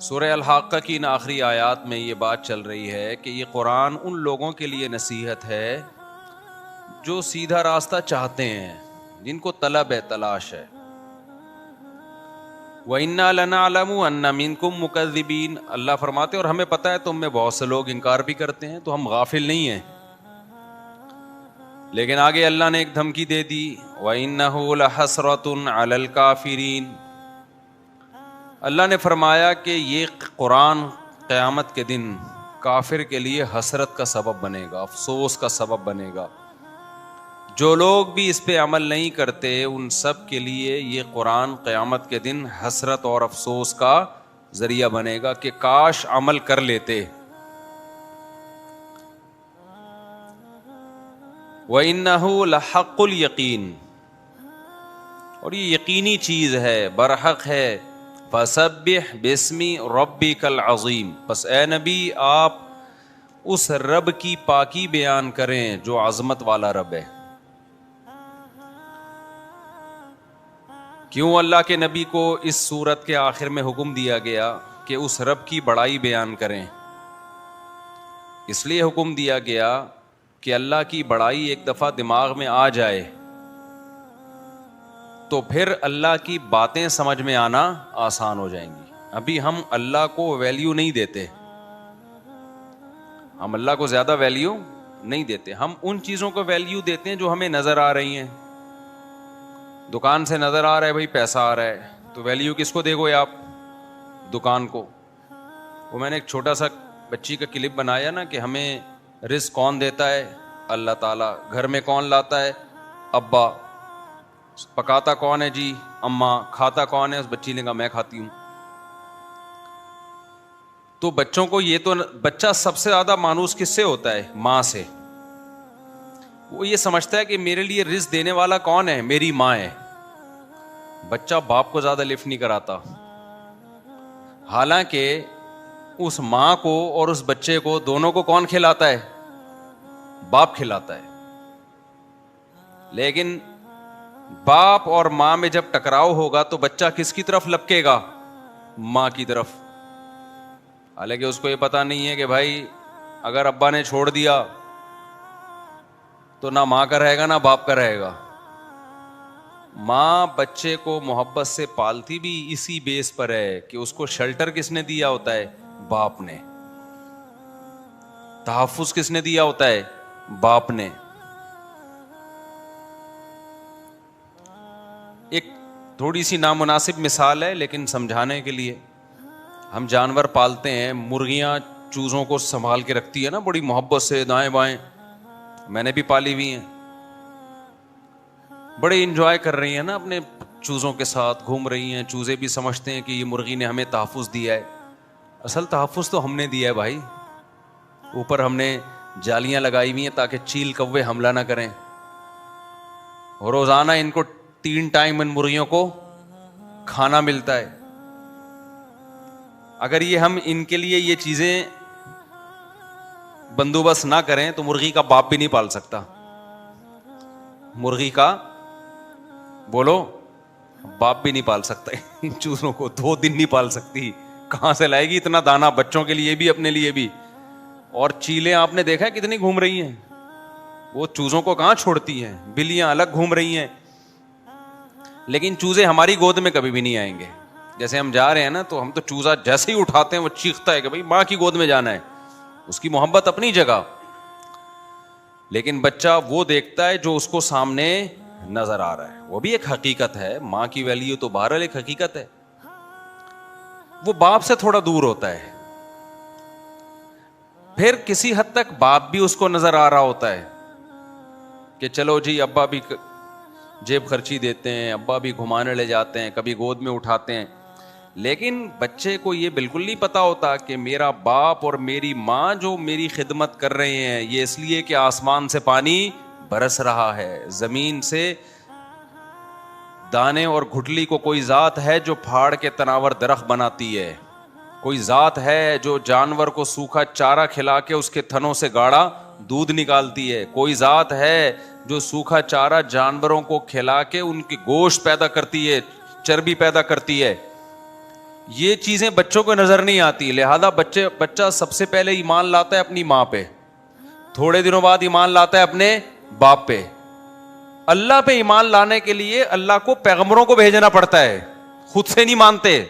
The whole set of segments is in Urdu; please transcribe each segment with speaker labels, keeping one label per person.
Speaker 1: سورہ الحاقہ کی ان آخری آیات میں یہ بات چل رہی ہے کہ یہ قرآن ان لوگوں کے لیے نصیحت ہے جو سیدھا راستہ چاہتے ہیں، جن کو طلب ہے، تلاش ہے۔ وَإِنَّا لَنَعْلَمُ أَنَّ مِنكُم مُكَذِّبِينَ، اللہ فرماتے ہیں اور ہمیں پتہ ہے تم میں بہت سے لوگ انکار بھی کرتے ہیں، تو ہم غافل نہیں ہیں۔ لیکن آگے اللہ نے ایک دھمکی دے دی، وَإِنَّهُ لَحَسْرَةٌ عَلَى الْكَافِرِينَ، اللہ نے فرمایا کہ یہ قرآن قیامت کے دن کافر کے لیے حسرت کا سبب بنے گا، افسوس کا سبب بنے گا۔ جو لوگ بھی اس پہ عمل نہیں کرتے ان سب کے لیے یہ قرآن قیامت کے دن حسرت اور افسوس کا ذریعہ بنے گا کہ کاش عمل کر لیتے۔ وَإِنَّهُ لَحَقُّ الْيَقِينِ، اور یہ یقینی چیز ہے، برحق ہے۔ فَسَبِّحْ بِاسْمِ رَبِّكَ الْعَظِيمِ، پس اے نبی آپ اس رب کی پاکی بیان کریں جو عظمت والا رب ہے۔ کیوں اللہ کے نبی کو اس سورت کے آخر میں حکم دیا گیا کہ اس رب کی بڑائی بیان کریں؟ اس لیے حکم دیا گیا کہ اللہ کی بڑائی ایک دفعہ دماغ میں آ جائے تو پھر اللہ کی باتیں سمجھ میں آنا آسان ہو جائیں گی۔ ابھی ہم اللہ کو ویلیو نہیں دیتے، ہم اللہ کو زیادہ ویلیو نہیں دیتے، ہم ان چیزوں کو ویلیو دیتے ہیں جو ہمیں نظر آ رہی ہیں۔ دکان سے نظر آ رہا ہے بھائی پیسہ آ رہا ہے، تو ویلیو کس کو دے گو آپ؟ دکان کو۔ وہ میں نے ایک چھوٹا سا بچی کا کلپ بنایا نا کہ ہمیں رزق کون دیتا ہے؟ اللہ تعالیٰ۔ گھر میں کون لاتا ہے؟ ابا۔ پکاتا کون ہے؟ جی اماں۔ کھاتا کون ہے؟ اس بچی نے کہا میں کھاتی ہوں۔ تو بچوں کو یہ تو بچہ سب سے زیادہ مانوس کس سے ہوتا ہے؟ ماں سے۔ وہ یہ سمجھتا ہے کہ میرے لیے رزق دینے والا کون ہے؟ میری ماں ہے۔ بچہ باپ کو زیادہ لفٹ نہیں کراتا، حالانکہ اس ماں کو اور اس بچے کو دونوں کو کون کھلاتا ہے؟ باپ کھلاتا ہے۔ لیکن باپ اور ماں میں جب ٹکراؤ ہوگا تو بچہ کس کی طرف لپکے گا؟ ماں کی طرف۔ حالانکہ اس کو یہ پتا نہیں ہے کہ بھائی اگر ابا نے چھوڑ دیا تو نہ ماں کا رہے گا نہ باپ کا رہے گا۔ ماں بچے کو محبت سے پالتی بھی اسی بیس پر ہے کہ اس کو شیلٹر کس نے دیا ہوتا ہے؟ باپ نے۔ تحفظ کس نے دیا ہوتا ہے؟ باپ نے۔ ایک تھوڑی سی نامناسب مثال ہے لیکن سمجھانے کے لیے، ہم جانور پالتے ہیں، مرغیاں چوزوں کو سنبھال کے رکھتی ہے نا بڑی محبت سے، دائیں بائیں، میں نے بھی پالی ہوئی ہیں، بڑے انجوائے کر رہی ہیں نا اپنے چوزوں کے ساتھ، گھوم رہی ہیں، چوزے بھی سمجھتے ہیں کہ یہ مرغی نے ہمیں تحفظ دیا ہے۔ اصل تحفظ تو ہم نے دیا ہے بھائی، اوپر ہم نے جالیاں لگائی ہوئی ہیں تاکہ چیل کوے حملہ نہ کریں، اور روزانہ ان کو 3 ٹائم ان مرغیوں کو کھانا ملتا ہے۔ اگر یہ ہم ان کے لیے یہ چیزیں بندوبست نہ کریں تو مرغی کا باپ بھی نہیں پال سکتا، مرغی کا بولو باپ بھی نہیں پال سکتا ان چوزوں کو، 2 دن نہیں پال سکتی، کہاں سے لائے گی اتنا دانا بچوں کے لیے بھی اپنے لیے بھی۔ اور چیلیں آپ نے دیکھا ہے کتنی گھوم رہی ہیں، وہ چوزوں کو کہاں چھوڑتی ہیں، بلیاں الگ گھوم رہی ہیں، لیکن چوزے ہماری گود میں کبھی بھی نہیں آئیں گے۔ جیسے ہم جا رہے ہیں نا تو ہم تو چوزا جیسے ہی اٹھاتے ہیں وہ چیختا ہے کہ بھائی ماں کی گود میں جانا ہے، اس کی محبت اپنی جگہ، لیکن بچہ وہ دیکھتا ہے جو اس کو سامنے نظر آ رہا ہے، وہ بھی ایک حقیقت ہے، ماں کی ویلیو تو بہرحال ایک حقیقت ہے۔ وہ باپ سے تھوڑا دور ہوتا ہے، پھر کسی حد تک باپ بھی اس کو نظر آ رہا ہوتا ہے کہ چلو جی ابا بھی جیب خرچی دیتے ہیں، ابا بھی گھمانے لے جاتے ہیں، کبھی گود میں اٹھاتے ہیں، لیکن بچے کو یہ بالکل نہیں پتا ہوتا کہ میرا باپ اور میری ماں جو میری خدمت کر رہے ہیں یہ اس لیے کہ آسمان سے پانی برس رہا ہے، زمین سے دانے اور گھٹلی کو کوئی ذات ہے جو پھاڑ کے تناور درخت بناتی ہے، کوئی ذات ہے جو جانور کو سوکھا چارہ کھلا کے اس کے تھنوں سے گاڑھا دودھ نکالتی ہے، کوئی ذات ہے جو سوکھا چارہ جانوروں کو کھلا کے ان کی گوشت پیدا کرتی ہے، چربی پیدا کرتی ہے۔ یہ چیزیں بچوں کو نظر نہیں آتی، لہذا بچہ سب سے پہلے ایمان لاتا ہے اپنی ماں پہ، تھوڑے دنوں بعد ایمان لاتا ہے اپنے باپ پہ. اللہ پہ ایمان لانے کے لیے اللہ کو پیغمبروں کو بھیجنا پڑتا ہے، خود سے نہیں مانتے.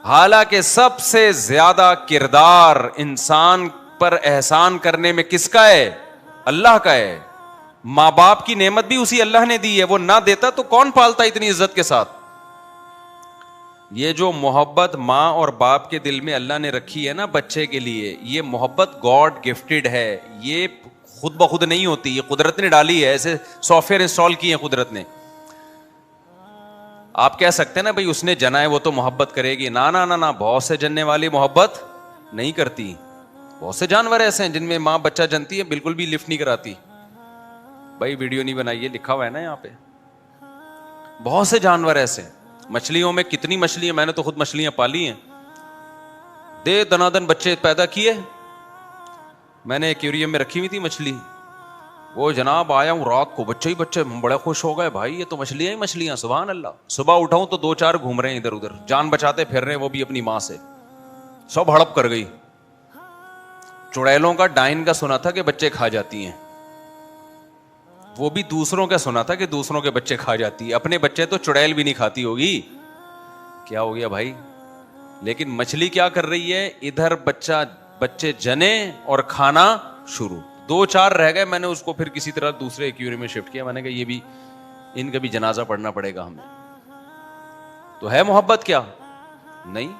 Speaker 1: حالانکہ سب سے زیادہ کردار انسان پر احسان کرنے میں کس کا ہے؟ اللہ کا ہے. ماں باپ کی نعمت بھی اسی اللہ نے دی ہے، وہ نہ دیتا تو کون پالتا اتنی عزت کے ساتھ. یہ جو محبت ماں اور باپ کے دل میں اللہ نے رکھی ہے نا بچے کے لیے، یہ محبت گاڈ گفٹڈ ہے، یہ خود بخود نہیں ہوتی، یہ قدرت نے ڈالی ہے، ایسے سافٹ ویئر انسٹال کی ہے قدرت نے. آپ کہہ سکتے ہیں نا بھائی اس نے جنا ہے وہ تو محبت کرے گی، نہ نہ نہ، بہت سے جننے والی محبت نہیں کرتی. بہت سے جانور ایسے ہیں جن میں ماں بچہ جنتی ہے بالکل بھی لفٹ نہیں کراتی. بھائی ویڈیو نہیں بنائی ہے، لکھا ہوا ہے نا یہاں پہ. بہت سے جانور ایسے. مچھلیوں میں کتنی مچھلیاں، میں نے تو خود مچھلیاں پالی ہیں، دے دنادن بچے پیدا کیے. میں نے ایکویریم میں رکھی ہوئی تھی مچھلی، وہ جناب آیا ہوں رات کو، بچے ہی بچے، بڑے خوش ہو گئے، بھائی یہ تو مچھلیاں ہی مچھلیاں، سبحان اللہ. صبح اٹھاؤں تو 2-4 گھوم رہے ہیں ادھر ادھر، جان بچاتے پھر رہے ہیں، وہ بھی اپنی ماں سے. سب ہڑپ کر گئی. چڑیلوں کا ڈائن کا سنا تھا کہ بچے کھا جاتی ہیں، وہ بھی دوسروں کا سنا تھا کہ دوسروں کے بچے کھا جاتی ہے، اپنے بچے تو چڑیل بھی نہیں کھاتی ہوگی. کیا ہو گیا بھائی؟ لیکن مچھلی کیا کر رہی ہے؟ ادھر بچے جنے اور کھانا شروع. 2-4 رہ گئے، میں نے اس کو پھر کسی طرح دوسرے ایکویریم میں شفٹ کیا. میں نے کہا یہ بھی، ان کا بھی جنازہ پڑھنا پڑے گا ہمیں. تو ہے محبت کیا؟ نہیں.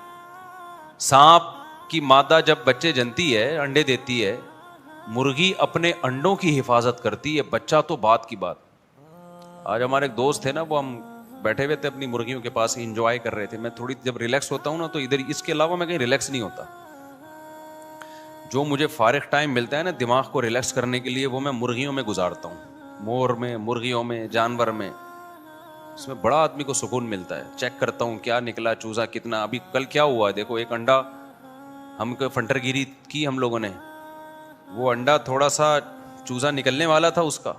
Speaker 1: سانپ کی مادہ جب بچے جنتی ہے، انڈے دیتی ہے، مرغی اپنے انڈوں کی حفاظت کرتی ہے، بچہ تو بات کی بات. آج ہمارے ایک دوست تھے نا، وہ ہم بیٹھے ہوئے تھے اپنی مرغیوں کے پاس انجوائے کر رہے تھے. میں تھوڑی جب ریلیکس ہوتا ہوں نا تو ادھر، اس کے علاوہ میں کہیں ریلیکس نہیں ہوتا. جو مجھے فارغ ٹائم ملتا ہے نا دماغ کو ریلیکس کرنے کے لیے، وہ میں مرغیوں میں گزارتا ہوں. مور میں، مرغیوں میں، جانور میں. اس میں بڑا آدمی کو سکون ملتا ہے. چیک کرتا ہوں کیا نکلا، چوزا کتنا. ابھی کل کیا ہوا ہے دیکھو، ایک انڈا ہم کو فنٹر گیری کی ہم لوگوں نے، وہ انڈا تھوڑا سا چوزا نکلنے والا تھا اس کا،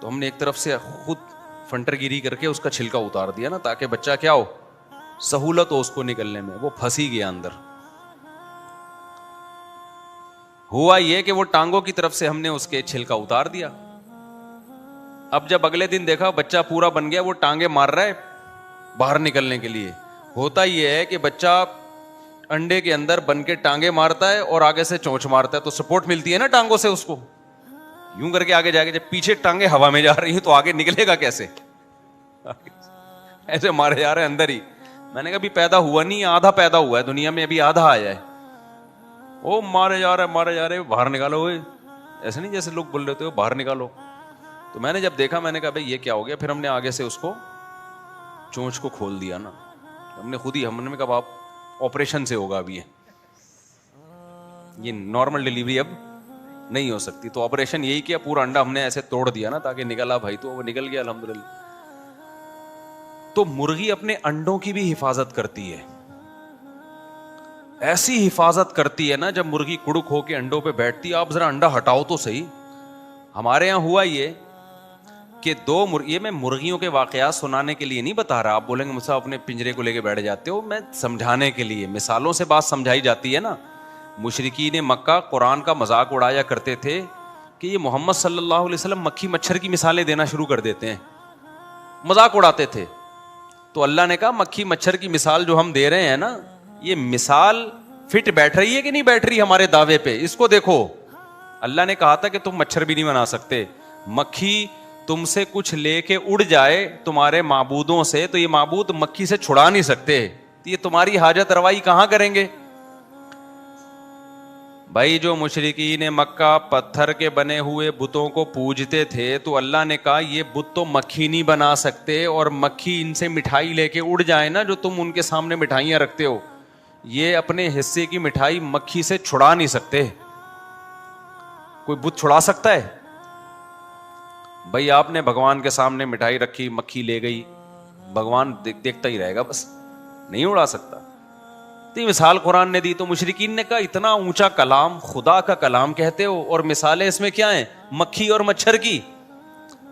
Speaker 1: تو ہم نے ایک طرف سے خود فنٹر گیری کر کے اس کا چھلکا اتار دیا نا، تاکہ بچہ کیا ہو، سہولت ہو اس کو نکلنے میں. وہ پھنسی گیا اندر. ہوا یہ کہ وہ ٹانگوں کی طرف سے ہم نے اس کے چھلکا اتار دیا. اب جب اگلے دن دیکھا بچہ پورا بن گیا، وہ ٹانگیں مار رہا ہے باہر نکلنے کے لیے. ہوتا یہ ہے کہ بچہ انڈے کے اندر بن کے ٹانگیں مارتا ہے اور آگے سے چونچ مارتا ہے، تو سپورٹ ملتی ہے نا ٹانگوں سے اس کو، یوں کر کے آگے جا کے. جب پیچھے ٹانگیں ہوا میں جا رہی ہیں تو آگے نکلے گا کیسے؟ ایسے مارے جا رہے ہیں اندر ہی. میں نے کہا ابھی پیدا ہوا نہیں، آدھا پیدا ہوا ہے دنیا میں، ابھی آدھا آیا ہے. وہ مارے جا رہے باہر نکالو. ہوئے ایسے نہیں جیسے لوگ بول رہے تھے باہر نکالو. تو میں نے جب دیکھا، میں نے کہا بھائی یہ کیا ہو گیا. پھر ہم نے آگے سے اس کو چونچ کو کھول دیا نا، ہم نے خود ہی. ہم نے کہا آپ آپریشن سے ہوگا ابھی، یہ نارمل ڈیلیوری اب نہیں ہو سکتی. تو آپریشن یہی کیا، پورا انڈا ہم نے ایسے توڑ دیا نا تاکہ نکلا بھائی. تو وہ نکل گیا الحمدللہ. تو مرغی اپنے انڈوں کی بھی حفاظت کرتی ہے، ایسی حفاظت کرتی ہے نا. جب مرغی کڑک ہو کے انڈوں پہ بیٹھتی ہے، آپ ذرا انڈا ہٹاؤ تو صحیح. ہمارے یہاں ہوا یہ کہ یہ میں مرغیوں کے واقعات سنانے کے لیے نہیں بتا رہا. آپ بولیں گے مجھ سے اپنے پنجرے کو لے کے بیٹھ جاتے ہو. میں سمجھانے کے لیے، مثالوں سے بات سمجھائی جاتی ہے نا. مشرکین مکہ قرآن کا مذاق اڑایا کرتے تھے کہ یہ محمد صلی اللہ علیہ وسلم مکھی مچھر کی مثالیں دینا شروع کر دیتے ہیں، مذاق اڑاتے تھے. تو اللہ نے کہا مکھی مچھر کی مثال جو ہم دے رہے ہیں نا، یہ مثال فٹ بیٹھ رہی ہے کہ نہیں بیٹھ رہی ہمارے دعوے پہ؟ اس کو دیکھو. اللہ نے کہا تھا کہ تم مچھر بھی نہیں بنا سکتے. مکھی تم سے کچھ لے کے اڑ جائے تمہارے معبودوں سے، تو یہ معبود مکھی سے چھڑا نہیں سکتے. یہ تمہاری حاجت روائی کہاں کریں گے؟ بھائی جو مشرکین مکہ پتھر کے بنے ہوئے بتوں کو پوجتے تھے، تو اللہ نے کہا یہ بت تو مکھی نہیں بنا سکتے. اور مکھی ان سے مٹھائی لے کے اڑ جائے نا، جو تم ان کے سامنے مٹھائیاں رکھتے ہو، یہ اپنے حصے کی مٹھائی مکھی سے چھڑا نہیں سکتے. کوئی بت چھڑا سکتا ہے؟ بھائی آپ نے بھگوان کے سامنے مٹھائی رکھی، مکھی لے گئی، بھگوان دیکھتا ہی رہے گا بس، نہیں اڑا سکتا. تو یہ مثال قرآن نے دی. تو مشرکین نے کہا اتنا اونچا کلام، خدا کا کلام کہتے ہو، اور مثالیں اس میں کیا ہیں؟ مکھی اور مچھر کی.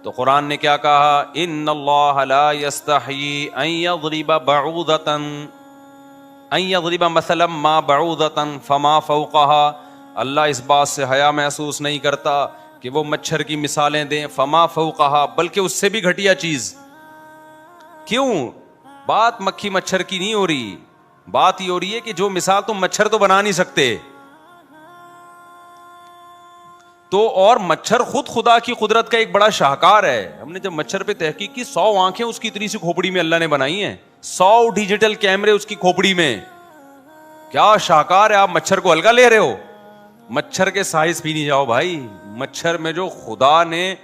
Speaker 1: تو قرآن نے کیا کہا؟ ان اللہ لا یستحیی ان یضرب بعوضۃ ان یضرب مثلا ما بعوضۃ فما فوقها, اللہ اس بات سے حیا محسوس نہیں کرتا کہ وہ مچھر کی مثالیں دیں, فما فوقها, بلکہ اس سے بھی گھٹیا چیز. کیوں؟ بات مکھی مچھر کی نہیں ہو رہی, بات یہ ہو رہی ہے کہ جو مثال تم مچھر تو بنا نہیں سکتے, تو اور مچھر خود خدا کی قدرت کا ایک بڑا شاہکار ہے. ہم نے جب مچھر پہ تحقیق کی, 100 آنکھیں اس کی اتنی سی کھوپڑی میں اللہ نے بنائی ہیں, 100 ڈیجیٹل کیمرے اس کی کھوپڑی میں. کیا شاہکار ہے, آپ مچھر کو الگا لے رہے ہو. مچھر کے سائز بھی نہیں جاؤ بھائی, مچھر میں جو خدا نے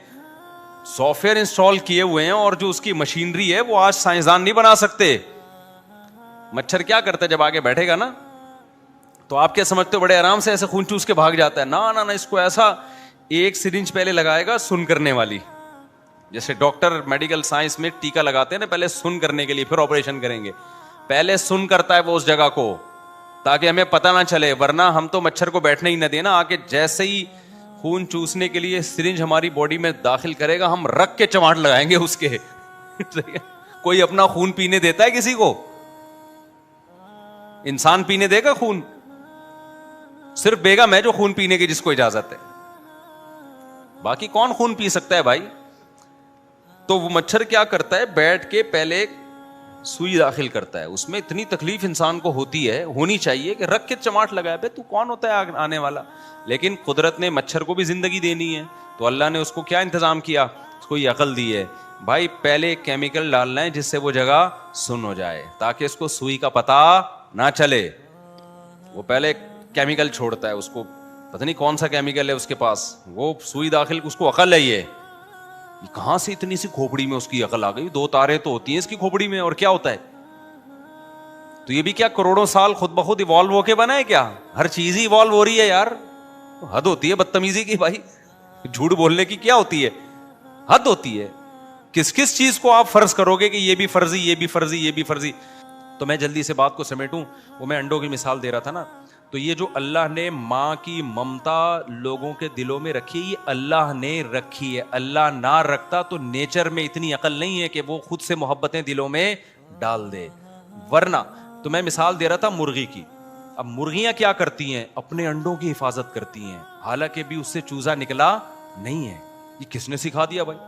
Speaker 1: سافٹ ویئر انسٹال کیے ہوئے ہیں اور جو اس کی مشینری ہے وہ آج سائنسدان نہیں بنا سکتے. مچھر کیا کرتا ہے جب آگے بیٹھے گا نا, تو آپ کیا سمجھتے ہو, بڑے آرام سے ایسے خون چوس کے بھاگ جاتا ہے؟ نہ, اس کو ایسا ایک سرنج پہلے لگائے گا سن کرنے والی, جیسے ڈاکٹر میڈیکل سائنس میں ٹیکا لگاتے ہیں نا, پہلے سن کرنے کے لیے پھر آپریشن کریں گے, پہلے سن کرتا ہے وہ اس جگہ کو تاکہ ہمیں پتہ نہ چلے, ورنہ ہم تو مچھر کو بیٹھنے ہی نہ دینا. آ کے جیسے ہی خون چوسنے کے لیے سرنج ہماری باڈی میں داخل کرے گا, ہم رکھ کے چماٹ لگائیں گے اس کے. کوئی اپنا خون پینے دیتا ہے کسی کو؟ انسان پینے دے گا خون؟ صرف بیگم ہے جو خون پینے کی جس کو اجازت ہے, باقی کون خون پی سکتا ہے بھائی؟ تو وہ مچھر کیا کرتا ہے, بیٹھ کے پہلے سوئی داخل کرتا ہے, اس میں اتنی تکلیف انسان کو ہوتی ہے, ہونی چاہیے کہ رکھ کے چماٹ لگائے. بے تو کون ہوتا ہے آنے والا؟ لیکن قدرت نے مچھر کو بھی زندگی دینی ہے, تو اللہ نے اس کو کیا انتظام کیا, اس کو یہ عقل دی ہے بھائی, پہلے کیمیکل ڈالنا ہے جس سے وہ جگہ سن ہو جائے تاکہ اس کو سوئی کا پتہ نہ چلے. وہ پہلے کیمیکل چھوڑتا ہے, اس کو پتہ نہیں کون سا کیمیکل ہے اس کے پاس, وہ سوئی داخل, اس کو عقل ہے. یہ کہاں سے اتنی سی کھوپڑی میں اس کی عقل آ گئی؟ 2 تاریں تو ہوتی ہیں اس کی کھوپڑی میں, اور کیا ہوتا ہے؟ تو یہ بھی کیا کروڑوں سال خود بخود ایوالو ہو کے بنا ہے کیا؟ ہر چیز ہی ایوالو ہو رہی ہے یار, حد ہوتی ہے بدتمیزی کی بھائی, جھوٹ بولنے کی کیا ہوتی ہے, حد ہوتی ہے. کس چیز کو آپ فرض کرو گے کہ یہ بھی فرضی, یہ بھی فرضی, یہ بھی فرضی. تو میں جلدی سے بات کو سمیٹوں, وہ میں انڈوں کی مثال دے رہا تھا نا, تو یہ جو اللہ نے ماں کی ممتا لوگوں کے دلوں میں رکھی, یہ اللہ نے رکھی ہے. اللہ نہ رکھتا تو نیچر میں اتنی عقل نہیں ہے کہ وہ خود سے محبتیں دلوں میں ڈال دے, ورنہ. تو میں مثال دے رہا تھا مرغی کی. اب مرغیاں کیا کرتی ہیں, اپنے انڈوں کی حفاظت کرتی ہیں, حالانکہ بھی اس سے چوزا نکلا نہیں ہے. یہ کس نے سکھا دیا بھائی؟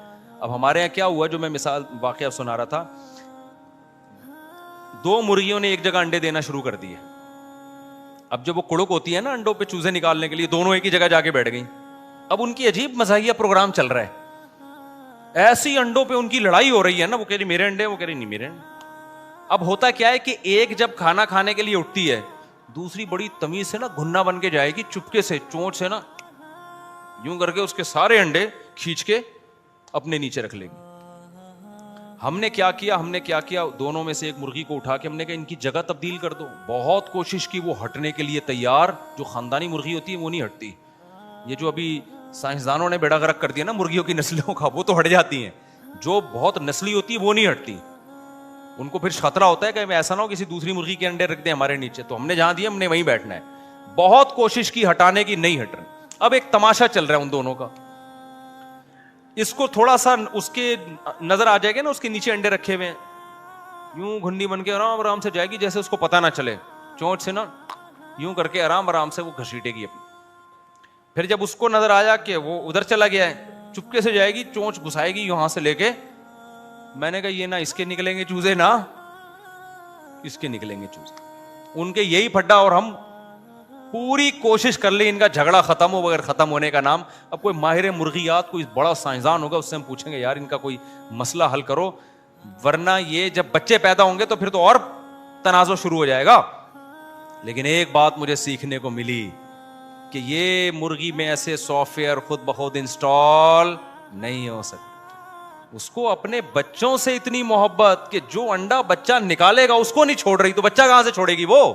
Speaker 1: اب ہمارے یہاں کیا ہوا, جو میں مثال واقعہ سنا رہا تھا, 2 مرغیوں نے ایک جگہ انڈے دینا شروع کر دیے. اب جب وہ کڑک ہوتی ہے نا انڈوں پہ چوزے نکالنے کے لیے, دونوں ایک ہی جگہ جا کے بیٹھ گئیں. اب ان کی عجیب مزاحیہ پروگرام چل رہا ہے, ایسی انڈوں پہ ان کی لڑائی ہو رہی ہے نا, وہ کہہ رہی میرے انڈے, وہ کہہ رہی نہیں میرے انڈے. اب ہوتا کیا ہے کہ ایک جب کھانا کھانے کے لیے اٹھتی ہے, دوسری بڑی تمیز سے نا گھنا بن کے جائے گی, چپکے سے چونچ سے نا یوں کر کے اس کے سارے انڈے کھینچ کے اپنے نیچے رکھ لے گی. ہم نے کیا کیا, دونوں میں سے ایک مرغی کو اٹھا کے ہم نے کہا ان کی جگہ تبدیل کر دو. بہت کوشش کی, وہ ہٹنے کے لیے تیار, جو خاندانی مرغی ہوتی ہے وہ نہیں ہٹتی. یہ جو ابھی سائنسدانوں نے بیڑا غرق کر دیا نا مرغیوں کی نسلوں کا, وہ تو ہٹ جاتی ہیں. جو بہت نسلی ہوتی ہے وہ نہیں ہٹتی, ان کو پھر خطرہ ہوتا ہے کہ ایسا نہ ہو کسی دوسری مرغی کے انڈے رکھ دیں ہمارے نیچے, تو ہم نے جہاں دیا ہم نے وہیں بیٹھنا ہے. بہت کوشش کی ہٹانے کی, نہیں ہٹ رہے. اب ایک تماشا چل رہا ہے ان دونوں کا. اس کو تھوڑا سا اس کے نظر آ جائے گا نا, اس کے نیچے انڈے رکھے ہوئے ہیں, یوں گھنڈی بن کے آرام آرام سے جائے گی, جیسے اس کو پتہ نہ چلے, چونچ سے نا یوں کر کے آرام آرام سے وہ گھسیٹے گی اپنی. پھر جب اس کو نظر آیا کہ وہ ادھر چلا گیا ہے, چپکے سے جائے گی, چونچ گھسائے گی یہاں سے لے کے. میں نے کہا یہ نہ اس کے نکلیں گے چوزے, نہ اس کے نکلیں گے چوزے. ان کے یہی پھڈا, اور ہم پوری کوشش کر لی ان کا جھگڑا ختم ہو, بغیر ختم ہونے کا نام. اب کوئی ماہر مرغیات, کوئی بڑا سائنسدان ہوگا, اس سے ہم پوچھیں گے یار ان کا کوئی مسئلہ حل کرو, ورنہ یہ جب بچے پیدا ہوں گے تو پھر تو اور تنازع شروع ہو جائے گا. لیکن ایک بات مجھے سیکھنے کو ملی کہ یہ مرغی میں ایسے سافٹ ویئر خود بخود انسٹال نہیں ہو سکتا. اس کو اپنے بچوں سے اتنی محبت کہ جو انڈا بچہ نکالے گا اس کو نہیں چھوڑ رہی, تو بچہ کہاں سے چھوڑے گی وہ؟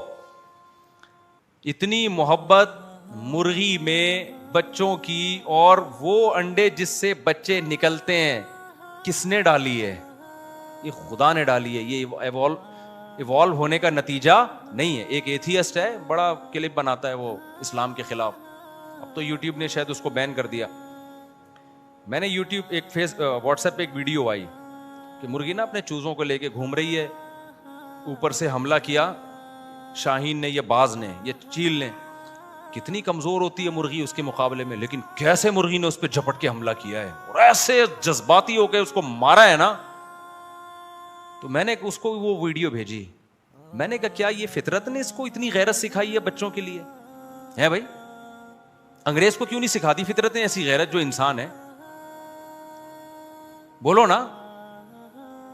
Speaker 1: اتنی محبت مرغی میں بچوں کی, اور وہ انڈے جس سے بچے نکلتے ہیں کس نے ڈالی ہے؟ یہ خدا نے ڈالی ہے. یہ ایوالو ہونے کا نتیجہ نہیں ہے. ایک ایتھیسٹ ہے, بڑا کلپ بناتا ہے وہ اسلام کے خلاف, اب تو یوٹیوب نے شاید اس کو بین کر دیا. میں نے یوٹیوب ایک واٹس ایپ پہ ایک ویڈیو آئی کہ مرغی نا اپنے چوزوں کو لے کے گھوم رہی ہے, اوپر سے حملہ کیا, شاہین نے, یہ باز نے, یہ چیل نے. کتنی کمزور ہوتی ہے مرغی اس کے مقابلے میں, لیکن کیسے مرغی نے اس پہ جھپٹ کے حملہ کیا ہے اور ایسے جذباتی ہو کے اس کو مارا ہے نا. تو میں نے اس کو وہ ویڈیو بھیجی, میں نے کہا کیا یہ فطرت نے اس کو اتنی غیرت سکھائی ہے بچوں کے لیے؟ ہے بھائی, انگریز کو کیوں نہیں سکھاتی فطرت نے ایسی غیرت جو انسان ہے؟ بولو نا.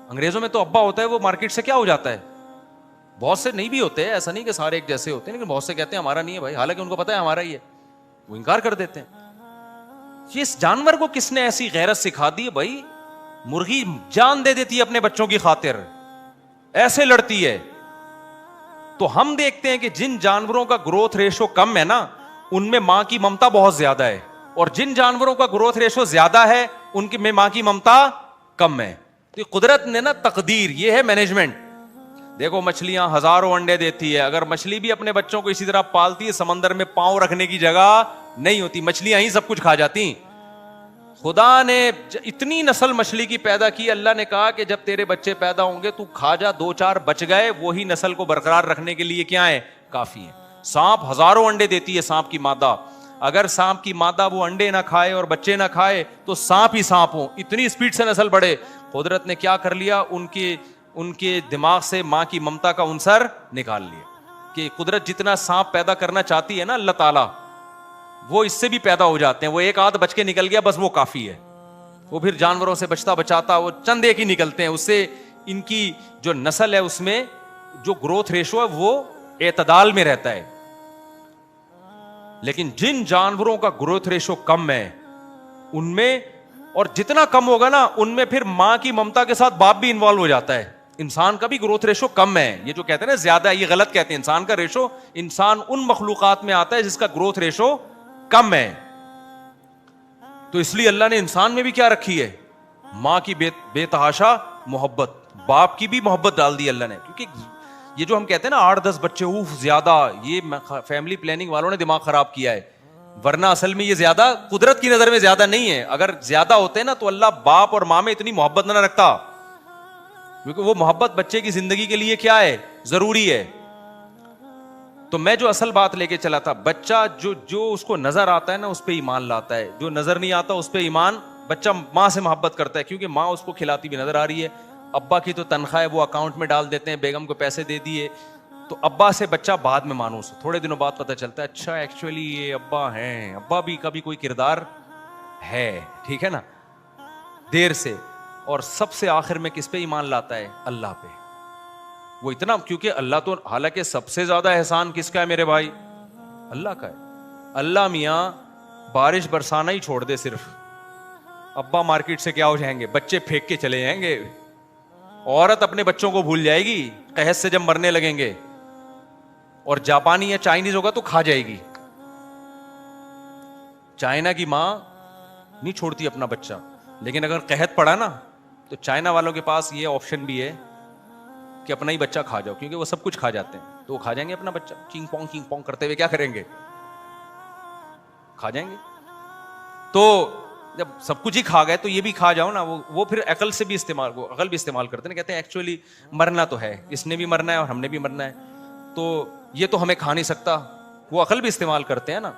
Speaker 1: انگریزوں میں تو ابا ہوتا ہے وہ مارکیٹ سے کیا ہو جاتا ہے, بہت سے نہیں بھی ہوتے ہیں, ایسا نہیں کہ سارے ایک جیسے ہوتے ہیں, لیکن بہت سے کہتے ہیں ہمارا نہیں ہے بھائی, حالانکہ ان کو پتا ہے ہمارا ہی ہے, وہ انکار کر دیتے ہیں. یہ اس جانور کو کس نے ایسی غیرت سکھا دی ہے بھائی؟ مرغی جان دے دیتی ہے اپنے بچوں کی خاطر, ایسے لڑتی ہے. تو ہم دیکھتے ہیں کہ جن جانوروں کا گروتھ ریشو کم ہے نا, ان میں ماں کی ممتا بہت زیادہ ہے, اور جن جانوروں کا گروتھ ریشو زیادہ ہے ان میں ماں کی ممتا کم ہے. تو قدرت نے نا تقدیر, یہ ہے مینجمنٹ. دیکھو مچھلیاں ہزاروں انڈے دیتی ہے, اگر مچھلی بھی اپنے بچوں کو اسی طرح پالتی ہے, سمندر میں پاؤں رکھنے کی جگہ نہیں ہوتی, مچھلیاں ہی سب کچھ کھا جاتی. خدا نے اتنی نسل مچھلی کی پیدا کی, اللہ نے کہا کہ جب تیرے بچے پیدا ہوں گے تو کھا جا, 2-4 بچ گئے, وہی نسل کو برقرار رکھنے کے لیے کیا ہے, کافی ہے. سانپ ہزاروں انڈے دیتی ہے, سانپ کی مادہ, اگر سانپ کی مادہ وہ انڈے نہ کھائے اور بچے نہ کھائے تو سانپ ہی سانپ ہو, اتنی اسپیڈ سے نسل بڑھے. قدرت نے کیا کر لیا, ان کے دماغ سے ماں کی ممتا کا عنصر نکال لیا, کہ قدرت جتنا سانپ پیدا کرنا چاہتی ہے نا اللہ تعالیٰ, وہ اس سے بھی پیدا ہو جاتے ہیں. وہ ایک آدھ بچ کے نکل گیا بس وہ کافی ہے, وہ پھر جانوروں سے بچتا بچاتا وہ چند ایک ہی نکلتے ہیں, اس سے ان کی جو نسل ہے اس میں جو گروتھ ریشو ہے وہ اعتدال میں رہتا ہے. لیکن جن جانوروں کا گروتھ ریشو کم ہے ان میں, اور جتنا کم ہوگا نا ان میں پھر ماں کی ممتا کے ساتھ باپ بھی انوالو ہو جاتا ہے. انسان کا بھی گروتھ ریشو کم ہے, یہ جو کہتے ہیں نا زیادہ ہے, یہ غلط کہتے ہیں. انسان کا ریشو, انسان ان مخلوقات میں آتا ہے جس کا گروتھ ریشو کم ہے. تو اس لیے اللہ نے انسان میں بھی کیا رکھی ہے, ماں کی بے تحاشا محبت, باپ کی بھی محبت ڈال دی اللہ نے. کیونکہ یہ جو ہم کہتے ہیں نا 8-10 بچے زیادہ, یہ فیملی پلاننگ والوں نے دماغ خراب کیا ہے, ورنہ اصل میں یہ زیادہ قدرت کی نظر میں زیادہ نہیں ہے. اگر زیادہ ہوتے نا تو اللہ باپ اور ماں میں اتنی محبت نہ رکھتا, کیونکہ وہ محبت بچے کی زندگی کے لیے کیا ہے, ضروری ہے. تو میں جو اصل بات لے کے چلا تھا, بچہ جو اس کو نظر آتا ہے نا اس پہ ایمان لاتا ہے, جو نظر نہیں آتا اس پہ ایمان. بچہ ماں سے محبت کرتا ہے کیونکہ ماں اس کو کھلاتی بھی نظر آ رہی ہے. ابا کی تو تنخواہ ہے وہ اکاؤنٹ میں ڈال دیتے ہیں, بیگم کو پیسے دے دیے, تو ابا سے بچہ بعد میں مانوس, تھوڑے دنوں بعد پتہ چلتا ہے اچھا ایکچولی یہ ابا ہیں, ابا بھی کبھی کوئی کردار ہے, ٹھیک ہے نا, دیر سے. اور سب سے آخر میں کس پہ ایمان لاتا ہے, اللہ پہ. وہ اتنا, کیونکہ اللہ تو, حالانکہ سب سے زیادہ احسان کس کا ہے میرے بھائی, اللہ کا ہے. اللہ میاں بارش برسانا ہی چھوڑ دے صرف, ابا مارکیٹ سے کیا ہو جائیں گے, بچے پھینک کے چلے جائیں گے, عورت اپنے بچوں کو بھول جائے گی قحط سے جب مرنے لگیں گے, اور جاپانی یا چائنیز ہوگا تو کھا جائے گی. چائنا کی ماں نہیں چھوڑتی اپنا بچہ, لیکن اگر قحط پڑا نا تو چائنا والوں کے پاس یہ آپشن بھی ہے کہ اپنا ہی بچہ کھا جاؤ, کیونکہ وہ سب کچھ کھا جاتے ہیں, تو وہ کھا جائیں گے اپنا بچہ, کینگ پونگ کرتے ہوئے کیا کریں گے, کھا جائیں گے. تو جب سب کچھ ہی کھا گئے تو یہ بھی کھا جاؤ نا. وہ پھر عقل سے بھی عقل بھی استعمال کرتے ہیں, کہتے ہیں ایکچولی مرنا تو ہے, اس نے بھی مرنا ہے اور ہم نے بھی مرنا ہے, تو یہ تو ہمیں کھا نہیں سکتا. وہ عقل بھی استعمال کرتے ہیں نا.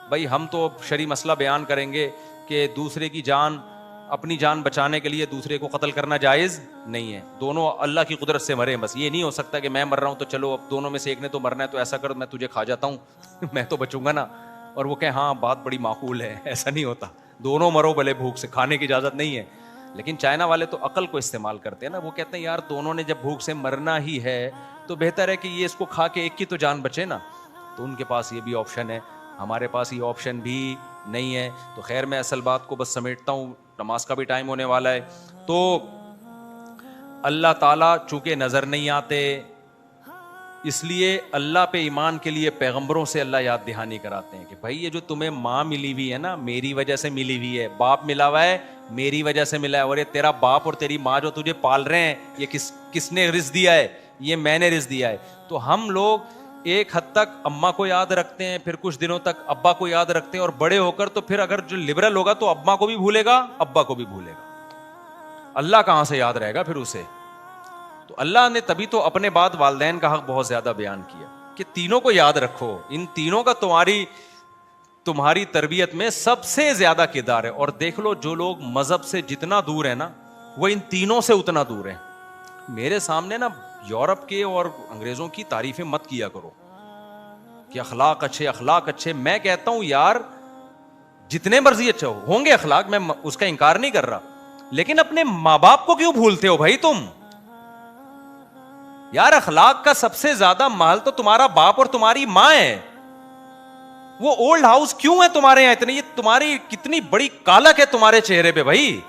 Speaker 1: بھائی ہم تو شرعی مسئلہ بیان کریں گے کہ دوسرے کی جان, اپنی جان بچانے کے لیے دوسرے کو قتل کرنا جائز نہیں ہے, دونوں اللہ کی قدرت سے مرے. بس یہ نہیں ہو سکتا کہ میں مر رہا ہوں تو چلو اب دونوں میں سے ایک نے تو مرنا ہے تو ایسا کر میں تجھے کھا جاتا ہوں میں تو بچوں گا نا, اور وہ کہیں ہاں بات بڑی معقول ہے. ایسا نہیں ہوتا, دونوں مرو بھلے بھوک سے, کھانے کی اجازت نہیں ہے. لیکن چائنا والے تو عقل کو استعمال کرتے ہیں نا, وہ کہتے ہیں یار دونوں نے جب بھوک سے مرنا ہی ہے تو بہتر ہے کہ یہ اس کو کھا کے ایک کی تو جان بچے نا. تو ان کے پاس یہ بھی آپشن ہے, ہمارے پاس یہ آپشن بھی نہیں ہے. تو خیر میں اصل بات کو بس سمیٹتا ہوں, نماز کا بھی ٹائم ہونے والا ہے. تو اللہ تعالیٰ چونکہ نظر نہیں آتے, اس لیے اللہ پہ ایمان کے لیے پیغمبروں سے اللہ یاد دہانی کراتے ہیں کہ بھائی یہ جو تمہیں ماں ملی ہوئی ہے نا میری وجہ سے ملی ہوئی ہے, باپ ملا ہوا ہے میری وجہ سے ملا ہے, اور یہ تیرا باپ اور تیری ماں جو تجھے پال رہے ہیں یہ کس نے رزق دیا ہے, یہ میں نے رزق دیا ہے. تو ہم لوگ ایک حد تک اماں کو یاد رکھتے ہیں, پھر کچھ دنوں تک ابا کو یاد رکھتے ہیں, اور بڑے ہو کر تو پھر اگر جو لبرل ہوگا تو اماں کو بھی بھولے گا ابا کو بھی بھولے گا. اللہ کہاں سے یاد رہے گا پھر اسے. تو اللہ نے تبھی تو اپنے بعد والدین کا حق بہت زیادہ بیان کیا کہ تینوں کو یاد رکھو, ان تینوں کا تمہاری تربیت میں سب سے زیادہ کردار ہے. اور دیکھ لو جو لوگ مذہب سے جتنا دور ہے نا وہ ان تینوں سے اتنا دور ہے. میرے سامنے نا یورپ کے اور انگریزوں کی تعریفیں مت کیا کرو کہ اخلاق اچھے. میں کہتا ہوں یار جتنے مرضی اچھے ہوں گے اخلاق, میں اس کا انکار نہیں کر رہا, لیکن اپنے ماں باپ کو کیوں بھولتے ہو بھائی تم یار؟ اخلاق کا سب سے زیادہ مال تو تمہارا باپ اور تمہاری ماں ہے. وہ اولڈ ہاؤس کیوں ہے تمہارے یہاں اتنے؟ یہ تمہاری کتنی بڑی کالک ہے تمہارے چہرے پہ بھائی.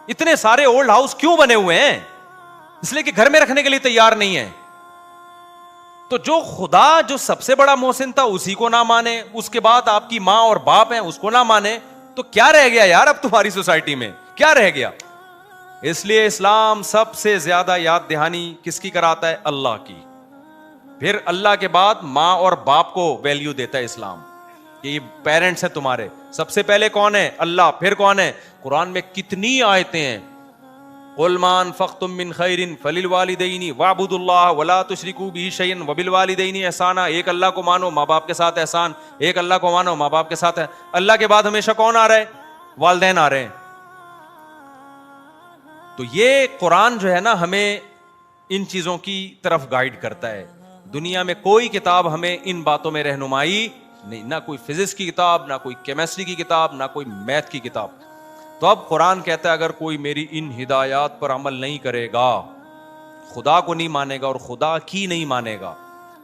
Speaker 1: اتنے سارے اولڈ ہاؤس کیوں بنے ہوئے ہیں؟ اس لیے کہ گھر میں رکھنے کے لیے تیار نہیں ہے. تو جو خدا جو سب سے بڑا محسن تھا اسی کو نہ مانے, اس کے بعد آپ کی ماں اور باپ ہیں اس کو نہ مانے, تو کیا رہ گیا یار اب تمہاری سوسائٹی میں؟ کیا رہ گیا؟ اس لیے اسلام سب سے زیادہ یاد دہانی کس کی کراتا ہے؟ اللہ کی. پھر اللہ کے بعد ماں اور باپ کو ویلیو دیتا ہے اسلام کہ یہ پیرنٹس ہیں تمہارے. سب سے پہلے کون ہے؟ اللہ. پھر کون ہے؟ قرآن میں کتنی آیتیں ہیں, قُلْ مَا أَنفَقْتُم مِّن خَيْرٍ فَلِلْوَالِدَيْنِ وَاعْبُدُوا اللَّهَ وَلَا تُشْرِكُوا بِهِ شَيْئًا وَبِالْوَالِدَيْنِ احسانا. ایک اللہ کو مانو, ماں باپ کے ساتھ احسان. ایک اللہ کو مانو, ماں باپ کے ساتھ. اللہ کے بعد ہمیشہ کون آ رہا ہے؟ والدین آ رہے ہیں. تو یہ قرآن جو ہے نا ہمیں ان چیزوں کی طرف گائیڈ کرتا ہے. دنیا میں کوئی کتاب ہمیں ان باتوں میں رہنمائی نہیں, نہ کوئی فزکس کی کتاب, نہ کوئی کیمسٹری کی کتاب, نہ کوئی میتھ کی کتاب. تو اب قرآن کہتا ہے اگر کوئی میری ان ہدایات پر عمل نہیں کرے گا, خدا کو نہیں مانے گا اور خدا کی نہیں مانے گا,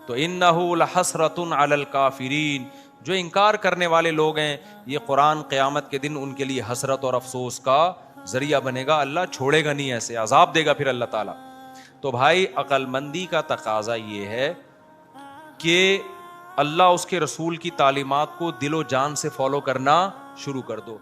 Speaker 1: تو انہ لحسرۃ علی الکافرین, جو انکار کرنے والے لوگ ہیں یہ قرآن قیامت کے دن ان کے لیے حسرت اور افسوس کا ذریعہ بنے گا. اللہ چھوڑے گا نہیں, ایسے عذاب دے گا پھر اللہ تعالیٰ. تو بھائی عقل مندی کا تقاضا یہ ہے کہ اللہ اس کے رسول کی تعلیمات کو دل و جان سے فالو کرنا شروع کر دو.